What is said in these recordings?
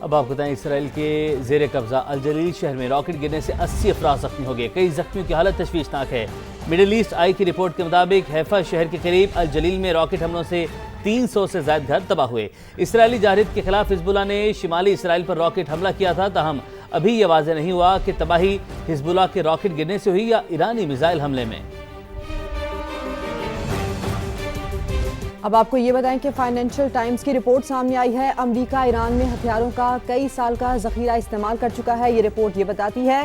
اب آپ بتائیں، اسرائیل کے زیر قبضہ الجلیل شہر میں راکٹ گرنے سے 80 افراد زخمی ہو گئے، کئی زخمیوں کی حالت تشویشناک ہے۔ مڈل ایسٹ آئی کی رپورٹ کے مطابق حیفا شہر کے قریب الجلیل میں راکٹ حملوں سے 300 سے زائد گھر تباہ ہوئے۔ اسرائیلی جارحیت کے خلاف حزب اللہ نے شمالی اسرائیل پر راکٹ حملہ کیا تھا، تاہم ابھی یہ واضح نہیں ہوا کہ تباہی حزب اللہ کے راکٹ گرنے سے ہوئی یا ایرانی میزائل حملے میں۔ اب آپ کو یہ بتائیں کہ فائنینشل ٹائمز کی رپورٹ سامنے آئی ہے، امریکہ ایران میں ہتھیاروں کا کئی سال کا ذخیرہ استعمال کر چکا ہے۔ یہ رپورٹ یہ بتاتی ہے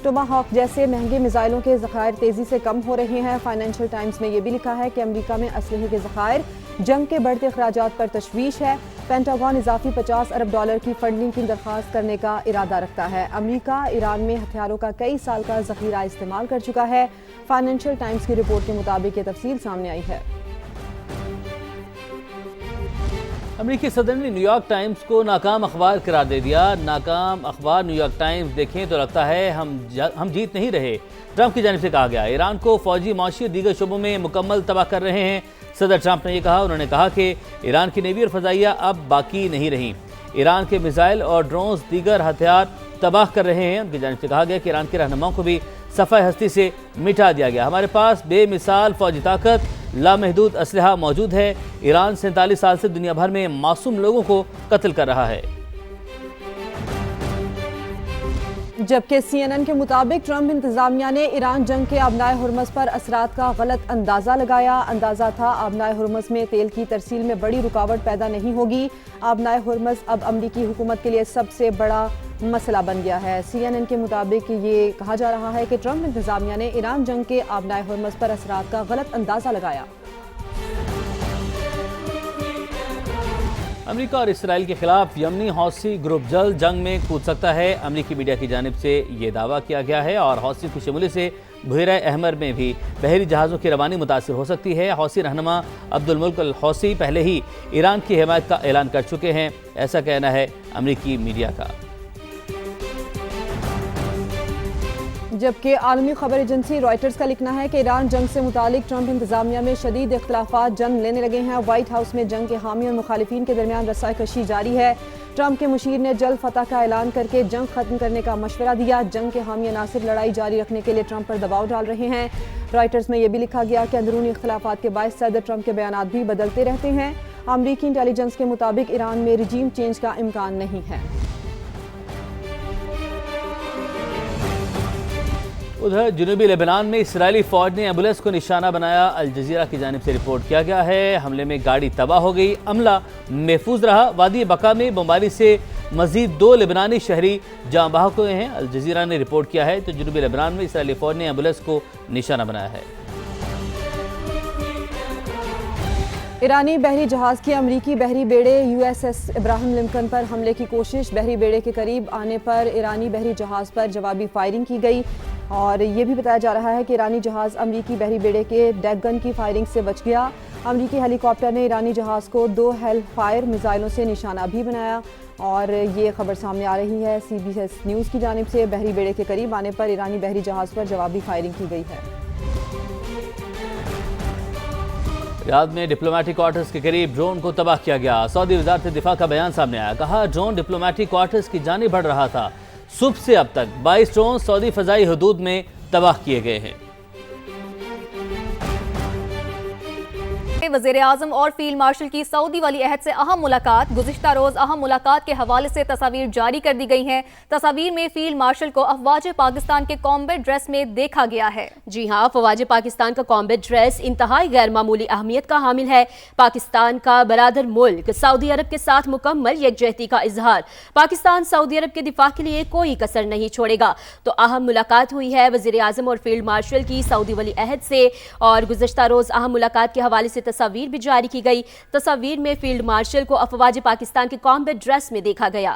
ٹوماہاک جیسے مہنگے میزائلوں کے ذخائر تیزی سے کم ہو رہے ہیں۔ فائنینشل ٹائمز میں یہ بھی لکھا ہے کہ امریکہ میں اسلحے کے ذخائر جنگ کے بڑھتے اخراجات پر تشویش ہے۔ پینٹاگون اضافی $50 ارب کی فنڈنگ کی درخواست کرنے کا ارادہ رکھتا ہے۔ امریکہ ایران میں ہتھیاروں کا کئی سال کا ذخیرہ استعمال کر چکا ہے۔ فائنینشل ٹائمز کی رپورٹ کے مطابق یہ تفصیل سامنے آئی ہے۔ امریکی صدر نے نیو یارک ٹائمز کو ناکام اخبار قرار دے دیا۔ ناکام اخبار نیو یارک ٹائمز دیکھیں تو لگتا ہے ہم جیت نہیں رہے۔ ٹرمپ کی جانب سے کہا گیا ایران کو فوجی، معاشی اور دیگر شعبوں میں مکمل تباہ کر رہے ہیں۔ صدر ٹرمپ نے یہ کہا، انہوں نے کہا کہ ایران کی نیوی اور فضائیہ اب باقی نہیں رہیں۔ ایران کے میزائل اور ڈرونز دیگر ہتھیار تباہ کر رہے ہیں۔ ان کی جانب سے کہا گیا کہ ایران کے رہنماؤں کو بھی صفحہ ہستی سے مٹا دیا گیا۔ ہمارے پاس بے مثال فوجی طاقت، لامحدود اسلحہ موجود ہے۔ ایران 47 سال سے دنیا بھر میں معصوم لوگوں کو قتل کر رہا ہے۔ جبکہ CNN کے مطابق ٹرمپ انتظامیہ نے ایران جنگ کے آبنائے ہرمز پر اثرات کا غلط اندازہ لگایا۔ اندازہ تھا آبنائے ہرمز میں تیل کی ترسیل میں بڑی رکاوٹ پیدا نہیں ہوگی۔ آبنائے ہرمز اب امریکی حکومت کے لیے سب سے بڑا مسئلہ بن گیا ہے۔ CNN کے مطابق یہ کہا جا رہا ہے کہ ٹرمپ انتظامیہ نے ایران جنگ کے آبنائے ہرمز پر اثرات کا غلط اندازہ لگایا۔ امریکہ اور اسرائیل کے خلاف یمنی حوثی گروپ جلد جنگ میں کود سکتا ہے۔ امریکی میڈیا کی جانب سے یہ دعویٰ کیا گیا ہے اور حوثی کی شمولیت سے بحیرہ احمر میں بھی بحری جہازوں کی روانی متاثر ہو سکتی ہے۔ حوثی رہنما عبد الملک الحوثی پہلے ہی ایران کی حمایت کا اعلان کر چکے ہیں، ایسا کہنا ہے امریکی میڈیا کا۔ جبکہ عالمی خبر ایجنسی رائٹرز کا لکھنا ہے کہ ایران جنگ سے متعلق ٹرمپ انتظامیہ میں شدید اختلافات جنم لینے لگے ہیں۔ وائٹ ہاؤس میں جنگ کے حامی اور مخالفین کے درمیان رسائی کشی جاری ہے۔ ٹرمپ کے مشیر نے جلد فتح کا اعلان کر کے جنگ ختم کرنے کا مشورہ دیا۔ جنگ کے حامی عناصر لڑائی جاری رکھنے کے لیے ٹرمپ پر دباؤ ڈال رہے ہیں۔ رائٹرز میں یہ بھی لکھا گیا کہ اندرونی اختلافات کے باعث صدر ٹرمپ کے بیانات بھی بدلتے رہتے ہیں۔ امریکی انٹیلی جنس کے مطابق ایران میں رجیم چینج کا امکان نہیں ہے۔ ادھر جنوبی لبنان میں اسرائیلی فوج نے ایمبولینس کو نشانہ بنایا۔ الجزیرہ کی جانب سے رپورٹ کیا گیا ہے حملے میں گاڑی تباہ ہو گئی، عملہ محفوظ رہا۔ وادی بقا میں بمباری سے مزید 2 لبنانی شہری جاں بحق ہوئے ہیں۔ الجزیرہ نے رپورٹ کیا ہے تو جنوبی لبنان میں اسرائیلی فوج نے ایمبولینس کو نشانہ بنایا ہے۔ ایرانی بحری جہاز کی امریکی بحری بیڑے USS ابراہیم لنکن پر حملے کی کوشش۔ بحری بیڑے کے قریب آنے پر ایرانی بحری جہاز پر جوابی فائرنگ کی گئی اور یہ بھی بتایا جا رہا ہے کہ ایرانی جہاز امریکی بحری بیڑے کے ڈیک گن کی فائرنگ سے بچ گیا۔ امریکی ہیلی کاپٹر نے ایرانی جہاز کو 2 ہیل فائر میزائلوں سے نشانہ بھی بنایا اور یہ خبر سامنے آ رہی ہے CBS نیوز کی جانب سے۔ بحری بیڑے کے قریب آنے پر ایرانی بحری جہاز پر جوابی فائرنگ کی گئی ہے۔ ریاض میں ڈپلومیٹک کوارٹرز کے قریب ڈرون کو تباہ کیا گیا۔ سعودی وزارت دفاع کا بیان سامنے آیا، کہا ڈرون ڈپلومیٹک کوارٹرز کی جانب بڑھ رہا تھا۔ صبح سے اب تک 22 ڈرون سعودی فضائی حدود میں تباہ کیے گئے ہیں۔ وزیر اعظم اور فیلڈ مارشل کی سعودی ولی عہد سے اہم ملاقات۔ گزشتہ روز اہم ملاقات کے حوالے سے تصاویر جاری کر دی گئی ہیں۔ تصاویر میں فیلڈ مارشل کو افواج پاکستان کے کامبیٹ ڈریس میں دیکھا گیا ہے۔ جی ہاں، افواج پاکستان کا کامبیٹ ڈریس انتہائی غیر معمولی اہمیت کا حامل ہے۔ پاکستان کا برادر ملک سعودی عرب کے ساتھ مکمل یکجہتی کا اظہار۔ پاکستان سعودی عرب کے دفاع کے لیے کوئی کسر نہیں چھوڑے گا۔ تو اہم ملاقات ہوئی ہے وزیر اعظم اور فیلڈ مارشل کی سعودی ولی عہد سے، اور گزشتہ روز اہم ملاقات کے حوالے سے تصاویر بھی جاری کی گئی۔ تصاویر میں فیلڈ مارشل کو افواج پاکستان کے کامبیٹ ڈریس میں دیکھا گیا۔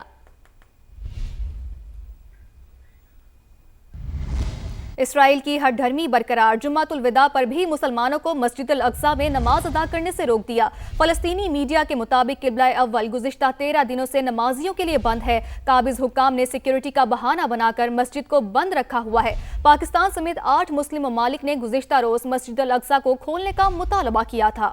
اسرائیل کی ہر دھرمی برقرار، جمعۃ الوداع پر بھی مسلمانوں کو مسجد الاقصی میں نماز ادا کرنے سے روک دیا۔ فلسطینی میڈیا کے مطابق قبلہ اول گزشتہ 13 دنوں سے نمازیوں کے لیے بند ہے۔ قابض حکام نے سیکیورٹی کا بہانہ بنا کر مسجد کو بند رکھا ہوا ہے۔ پاکستان سمیت 8 مسلم ممالک نے گزشتہ روز مسجد الاقصی کو کھولنے کا مطالبہ کیا تھا۔